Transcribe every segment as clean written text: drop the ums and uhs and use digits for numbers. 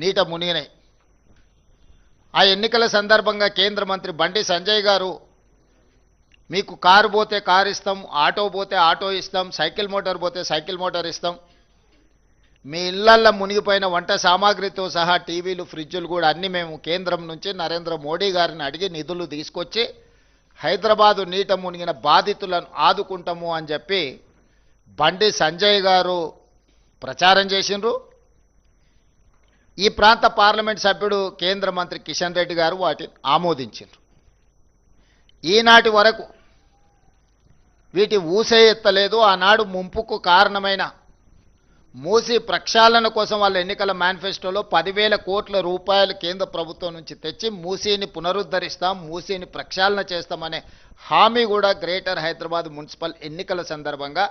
నీట మునిగినాయి. ఆ ఎన్నికల సందర్భంగా కేంద్ర మంత్రి బండి సంజయ్ గారు మీకు కారు పోతే కారు ఇస్తాం, ఆటో పోతే ఆటో ఇస్తాం, సైకిల్ మోటార్ పోతే సైకిల్ మోటార్ ఇస్తాం, మీ ఇళ్లల్లో మునిగిపోయిన వంట సామాగ్రితో సహా టీవీలు ఫ్రిడ్జులు కూడా అన్నీ మేము కేంద్రం నుంచి నరేంద్ర మోడీ గారిని అడిగి నిధులు తీసుకొచ్చి హైదరాబాదు నీట మునిగిన బాధితులను ఆదుకుంటాము అని చెప్పి బండి సంజయ్ గారు ప్రచారం చేసిండ్రు. ఈ ప్రాంత పార్లమెంట్ సభ్యుడు కేంద్ర మంత్రి కిషన్ రెడ్డి గారు వాటిని ఆమోదించారు. ఈనాటి వరకు వీటి ఊసే ఎత్తలేదు. ఆనాడు ముంపుకు కారణమైన మూసీ ప్రక్షాళన కోసం వాళ్ళ ఎన్నికల మేనిఫెస్టోలో 10,000 కోట్ల రూపాయలు కేంద్ర ప్రభుత్వం నుంచి తెచ్చి మూసీని పునరుద్ధరిస్తాం, మూసీని ప్రక్షాళన చేస్తామనే హామీ కూడా గ్రేటర్ హైదరాబాద్ మున్సిపల్ ఎన్నికల సందర్భంగా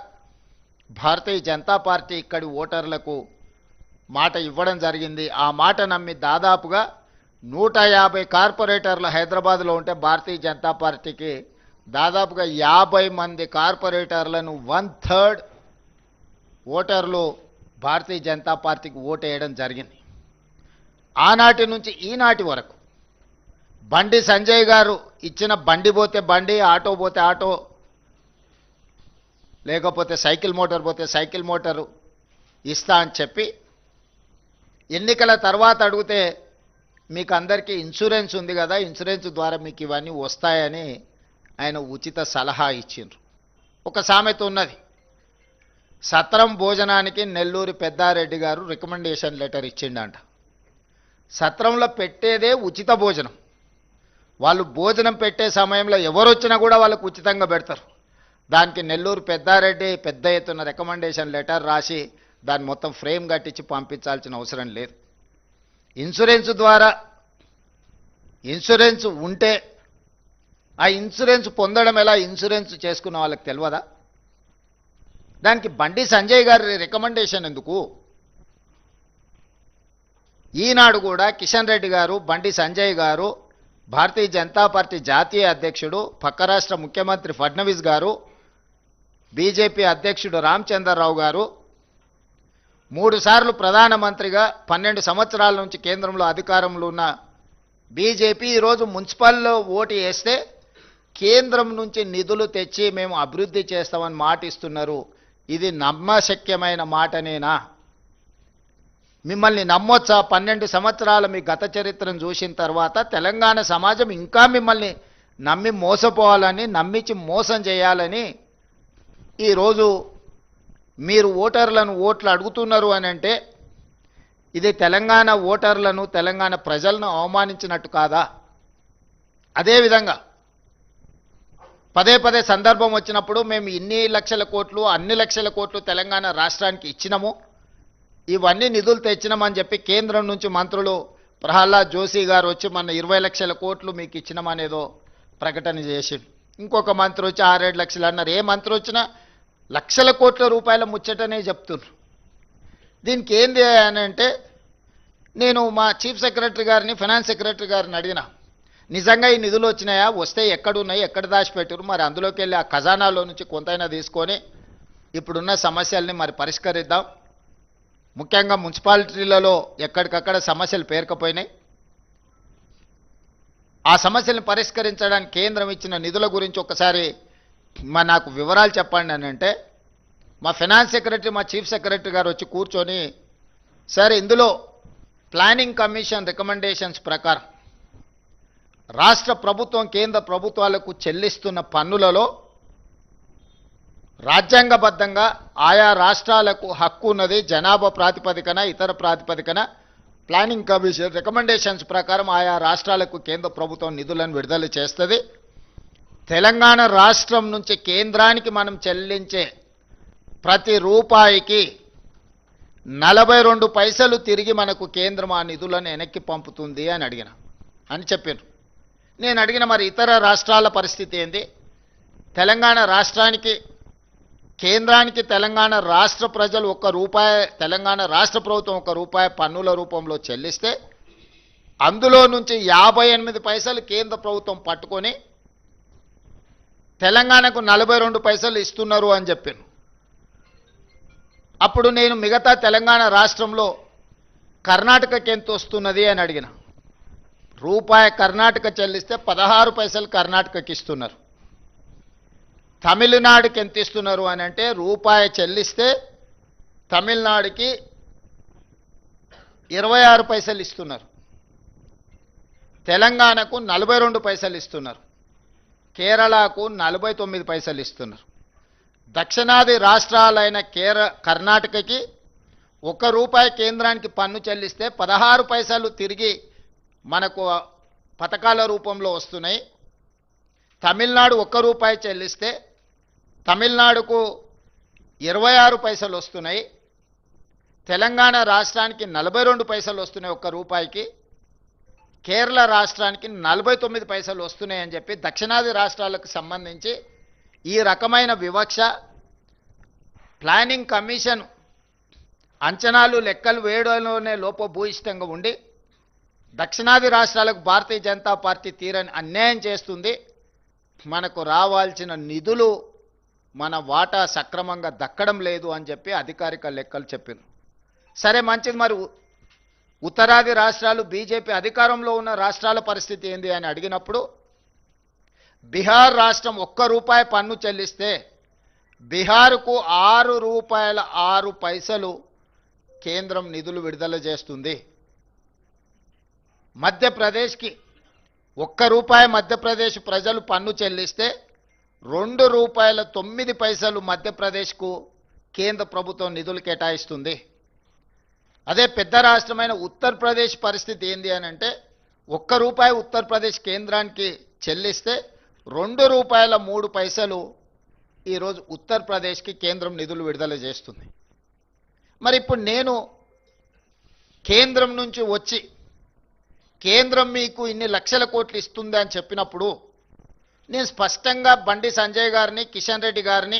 భారతీయ జనతా పార్టీ ఇక్కడి ఓటర్లకు మాట ఇవ్వడం జరిగింది. ఆ మాట నమ్మి దాదాపుగా 150 కార్పొరేటర్లు హైదరాబాద్లో ఉంటే భారతీయ జనతా పార్టీకి దాదాపుగా 50 మంది కార్పొరేటర్లను 1/3 ఓటర్లు భారతీయ జనతా పార్టీకి ఓటేయడం జరిగింది. ఆనాటి నుంచి ఈనాటి వరకు బండి సంజయ్ గారు ఇచ్చిన బండి పోతే బండి, ఆటో పోతే ఆటో, లేకపోతే సైకిల్ మోటార్ పోతే సైకిల్ మోటారు ఇస్తా అని చెప్పి ఎన్నికల తర్వాత అడిగితే మీకు అందరికీ ఇన్సూరెన్స్ ఉంది కదా, ఇన్సూరెన్స్ ద్వారా మీకు ఇవన్నీ వస్తాయని ఆయన ఉచిత సలహా ఇచ్చిండ్రు. ఒక సామెత ఉన్నది, సత్రం భోజనానికి నెల్లూరి పెద్దారెడ్డి గారు రికమెండేషన్ లెటర్ ఇచ్చిండంట. సత్రంలో పెట్టేదే ఉచిత భోజనం. వాళ్ళు భోజనం పెట్టే సమయంలో ఎవరు వచ్చినా కూడా వాళ్ళకు ఉచితంగా పెడతారు. దానికి నెల్లూరు పెద్దారెడ్డి పెద్ద ఎత్తున రికమెండేషన్ లెటర్ రాసి దాన్ని మొత్తం ఫ్రేమ్ కట్టించి పంపించాల్సిన అవసరం లేదు. ఇన్సూరెన్స్ ద్వారా ఇన్సూరెన్స్ ఉంటే ఆ ఇన్సూరెన్స్ పొందడం ఎలా, ఇన్సూరెన్స్ చేసుకున్న వాళ్ళకి తెలియదా? దానికి బండి సంజయ్ గారి రికమెండేషన్ ఎందుకు? ఈనాడు కూడా కిషన్ రెడ్డి గారు, బండి సంజయ్ గారు, భారతీయ జనతా పార్టీ జాతీయ అధ్యక్షుడు, పక్క రాష్ట్ర ముఖ్యమంత్రి ఫడ్నవీస్ గారు, బీజేపీ అధ్యక్షుడు రామచంద్రరావు గారు 3 సార్లు ప్రధానమంత్రిగా 12 సంవత్సరాల నుంచి కేంద్రంలో అధికారంలో ఉన్న బీజేపీ ఈరోజు మున్సిపల్లో ఓటు వేస్తే కేంద్రం నుంచి నిధులు తెచ్చి మేము అభివృద్ధి చేస్తామని మాట ఇస్తున్నారు. ఇది నమ్మశక్యమైన మాటనేనా? మిమ్మల్ని నమ్మొచ్చా? 12 సంవత్సరాల మీ గత చరిత్రను చూసిన తర్వాత తెలంగాణ సమాజం ఇంకా మిమ్మల్ని నమ్మి మోసపోవాలని, నమ్మించి మోసం చేయాలని ఈరోజు మీరు ఓటర్లను ఓట్లు అడుగుతున్నారు అని అంటే ఇది తెలంగాణ ఓటర్లను, తెలంగాణ ప్రజలను అవమానించినట్టు కాదా? అదేవిధంగా పదే సందర్భం వచ్చినప్పుడు మేము ఇన్ని లక్షల కోట్లు, అన్ని లక్షల కోట్లు తెలంగాణ రాష్ట్రానికి ఇచ్చినాము, ఇవన్నీ నిధులు తెచ్చినామని చెప్పి కేంద్రం నుంచి మంత్రులు ప్రహ్లాద్ జోషి గారు వచ్చి మన 20 లక్షల కోట్లు మీకు ఇచ్చినామనేదో ప్రకటన చేసి, ఇంకొక మంత్రి వచ్చి 6-7 లక్షలు అన్నారు. ఏ మంత్రి వచ్చినా లక్షల కోట్ల రూపాయల ముచ్చటనే చెప్తున్నారు. దీనికి ఏంది అని అంటే నేను మా చీఫ్ సెక్రటరీ గారిని, ఫైనాన్స్ సెక్రటరీ గారిని అడిగిన, నిజంగా ఈ నిధులు వచ్చినాయా, వస్తే ఎక్కడున్నాయి, ఎక్కడ దాచిపెట్టారు, మరి అందులోకి వెళ్ళి ఆ ఖజానాలో నుంచి కొంతైనా తీసుకొని ఇప్పుడున్న సమస్యల్ని మరి పరిష్కరిద్దాం. ముఖ్యంగా మున్సిపాలిటీలలో ఎక్కడికక్కడ సమస్యలు పేరుకపోయినాయి. ఆ సమస్యలను పరిష్కరించడానికి కేంద్రం ఇచ్చిన నిధుల గురించి ఒకసారి నాకు వివరాలు చెప్పండి అని అంటే మా ఫైనాన్స్ సెక్రటరీ, మా చీఫ్ సెక్రటరీ గారు వచ్చి కూర్చొని, సార్ ఇందులో ప్లానింగ్ కమిషన్ రికమెండేషన్స్ ప్రకారం రాష్ట్ర ప్రభుత్వం కేంద్ర ప్రభుత్వాలకు చెల్లిస్తున్న పన్నులలో రాజ్యాంగబద్ధంగా ఆయా రాష్ట్రాలకు హక్కు ఉన్నది. జనాభా ప్రాతిపదికన, ఇతర ప్రాతిపదికన ప్లానింగ్ కమిషన్ రికమెండేషన్స్ ప్రకారం ఆయా రాష్ట్రాలకు కేంద్ర ప్రభుత్వం నిధులను విడుదల చేస్తుంది. తెలంగాణ రాష్ట్రం నుంచి కేంద్రానికి మనం చెల్లించే ప్రతి రూపాయికి 42 పైసలు తిరిగి మనకు కేంద్రం ఆ నిధులను వెనక్కి పంపుతుంది అని చెప్పారు. నేను అడిగిన మరి ఇతర రాష్ట్రాల పరిస్థితి ఏంది? తెలంగాణ రాష్ట్రానికి, కేంద్రానికి తెలంగాణ రాష్ట్ర ప్రజలు ₹1, తెలంగాణ రాష్ట్ర ప్రభుత్వం ₹1 పన్నుల రూపంలో చెల్లిస్తే అందులో నుంచి 58 పైసలు కేంద్ర ప్రభుత్వం పట్టుకొని తెలంగాణకు 42 పైసలు ఇస్తున్నారు అని చెప్పాను. అప్పుడు నేను మిగతా తెలంగాణ రాష్ట్రంలో కర్ణాటకకి ఎంత వస్తున్నది అని అడిగిన. రూపాయి కర్ణాటక చెల్లిస్తే 16 పైసలు కర్ణాటకకి ఇస్తున్నారు. తమిళనాడుకి ఎంత ఇస్తున్నారు అని అంటే రూపాయి చెల్లిస్తే తమిళనాడుకి 26 పైసలు ఇస్తున్నారు. తెలంగాణకు 42 పైసలు ఇస్తున్నారు. కేరళకు 49 పైసలు ఇస్తున్నారు. దక్షిణాది రాష్ట్రాలైన కర్ణాటకకి ₹1 కేంద్రానికి పన్ను చెల్లిస్తే 16 పైసలు తిరిగి మనకు పథకాల రూపంలో వస్తున్నాయి. తమిళనాడు ₹1 చెల్లిస్తే తమిళనాడుకు 26 పైసలు వస్తున్నాయి. తెలంగాణ రాష్ట్రానికి 42 పైసలు వస్తున్నాయి ₹1కి. కేరళ రాష్ట్రానికి 49 పైసలు వస్తున్నాయని చెప్పి దక్షిణాది రాష్ట్రాలకు సంబంధించి ఈ రకమైన వివక్ష ప్లానింగ్ కమిషన్ అంచనాలు లెక్కలు వేయడంలోనే లోపభూయిష్టంగా ఉండి దక్షిణాది రాష్ట్రాలకు భారతీయ జనతా పార్టీ తీరని అన్యాయం చేస్తుంది. మనకు రావాల్సిన నిధులు మన వాటా సక్రమంగా దక్కడం లేదు అని చెప్పి అధికారిక లెక్కలు చెప్పారు. సరే మంచిది, మరి ఉత్తరాది రాష్ట్రాలు బీజేపీ అధికారంలో ఉన్న రాష్ట్రాల పరిస్థితి ఏంది అని అడిగినప్పుడు బీహార్ రాష్ట్రం ₹1 పన్ను చెల్లిస్తే బీహార్కు ₹6.06 కేంద్రం నిధులు విడుదల చేస్తుంది. మధ్యప్రదేశ్కి ₹1 మధ్యప్రదేశ్ ప్రజలు పన్ను చెల్లిస్తే ₹2.09 మధ్యప్రదేశ్కు కేంద్ర ప్రభుత్వం నిధులు కేటాయిస్తుంది. అదే పెద్ద రాష్ట్రమైన ఉత్తరప్రదేశ్ పరిస్థితి ఏంది అని అంటే ₹1 ఉత్తరప్రదేశ్ కేంద్రానికి చెల్లిస్తే ₹2.03 ఈరోజు ఉత్తరప్రదేశ్కి కేంద్రం నిధులు విడుదల చేస్తుంది. మరి ఇప్పుడు నేను కేంద్రం నుంచి వచ్చి కేంద్రం మీకు ఇన్ని లక్షల కోట్లు ఇస్తుంది అని చెప్పినప్పుడు నేను స్పష్టంగా బండి సంజయ్ గారిని, కిషన్ రెడ్డి గారిని,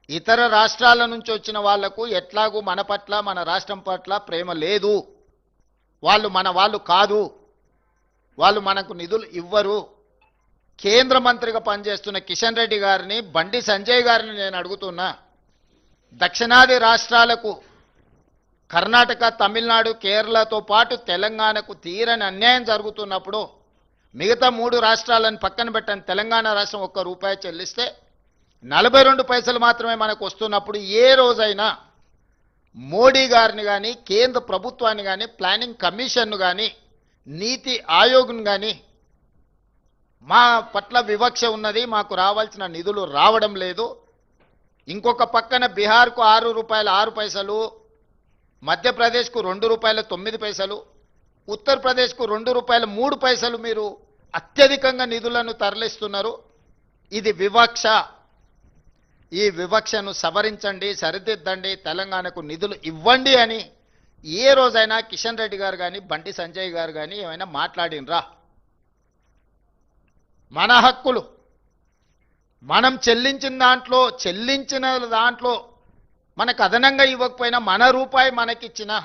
ఇతర రాష్ట్రాల నుంచి వచ్చిన వాళ్లకు ఎట్లాగూ మన పట్ల, మన రాష్ట్రం పట్ల ప్రేమ లేదు, వాళ్ళు మన వాళ్ళు కాదు, వాళ్ళు మనకు నిధులు ఇవ్వరు, కేంద్ర మంత్రిగా పనిచేస్తున్న కిషన్ రెడ్డి గారిని, బండి సంజయ్ గారిని నేను అడుగుతున్నా, దక్షిణాది రాష్ట్రాలకు కర్ణాటక, తమిళనాడు, కేరళతో పాటు తెలంగాణకు తీరని అన్యాయం జరుగుతున్నప్పుడు మిగతా 3 రాష్ట్రాలను పక్కన పెట్టని తెలంగాణ రాష్ట్రం ₹1 చెల్లిస్తే 42 పైసలు మాత్రమే మనకు వస్తున్నప్పుడు ఏ రోజైనా మోడీ గారిని కానీ, కేంద్ర ప్రభుత్వాన్ని కానీ, ప్లానింగ్ కమిషన్ను కానీ, నీతి ఆయోగ్ను కానీ మా పట్ల వివక్ష ఉన్నది, మాకు రావాల్సిన నిధులు రావడం లేదు, ఇంకొక పక్కన బీహార్కు ₹6.06, మధ్యప్రదేశ్కు ₹2.09, ఉత్తరప్రదేశ్కు ₹2.03 మీరు అత్యధికంగా నిధులను తరలిస్తున్నారు. ఇది వివక్ష. ఈ వివక్షను సవరించండి, సరిదిద్దండి, తెలంగాణకు నిధులు ఇవ్వండి అని ఏ రోజైనా కిషన్ రెడ్డి గారు కానీ, బండి సంజయ్ గారు కానీ ఏమైనా మాట్లాడినరా? మన హక్కులు మనం చెల్లించిన దాంట్లో మనకు అదనంగా ఇవ్వకపోయినా మన రూపాయి మనకిచ్చినా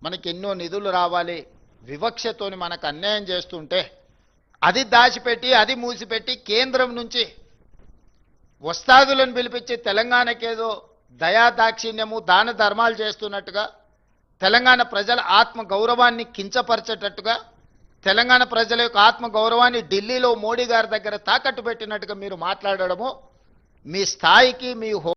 మనకి ఎన్నో నిధులు రావాలి. వివక్షతోని మనకు అన్యాయం చేస్తుంటే అది దాచిపెట్టి, అది మూసిపెట్టి కేంద్రం నుంచి వస్తాదులను పిలిపించి తెలంగాణకేదో దయా దాక్షిణ్యము, దాన ధర్మాలు చేస్తున్నట్టుగా, తెలంగాణ ప్రజల ఆత్మ గౌరవాన్ని కించపరిచేటట్టుగా, తెలంగాణ ప్రజల యొక్క ఆత్మ గౌరవాన్ని ఢిల్లీలో మోడీ గారి దగ్గర తాకట్టు పెట్టినట్టుగా మీరు మాట్లాడడము మీ స్థాయికి, మీ